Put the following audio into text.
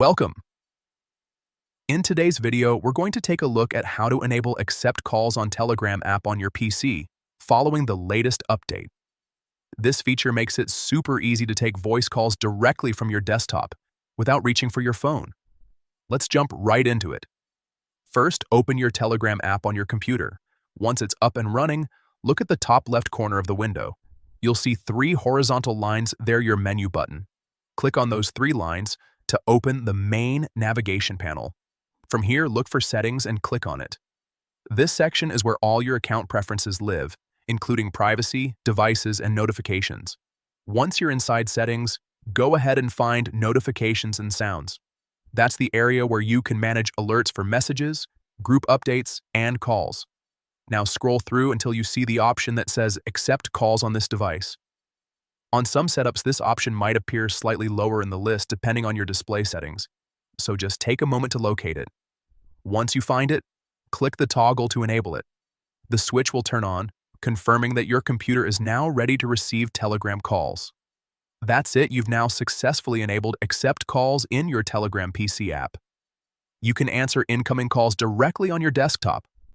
Welcome! In today's video, we're going to take a look at how to enable Accept Calls on Telegram app on your PC following the latest update. This feature makes it super easy to take voice calls directly from your desktop without reaching for your phone. Let's jump right into it. First, open your Telegram app on your computer. Once it's up and running, look at the top left corner of the window. You'll see three horizontal lines. They're your menu button. Click on those three lines to open the main navigation panel. From here, look for Settings and click on it. This section is where all your account preferences live, including privacy, devices, and notifications. Once you're inside Settings, go ahead and find Notifications and Sounds. That's the area where you can manage alerts for messages, group updates, and calls. Now scroll through until you see the option that says Accept Calls on this device. On some setups, this option might appear slightly lower in the list depending on your display settings, so just take a moment to locate it. Once you find it, click the toggle to enable it. The switch will turn on, confirming that your computer is now ready to receive Telegram calls. That's it, you've now successfully enabled Accept Calls in your Telegram PC app. You can answer incoming calls directly on your desktop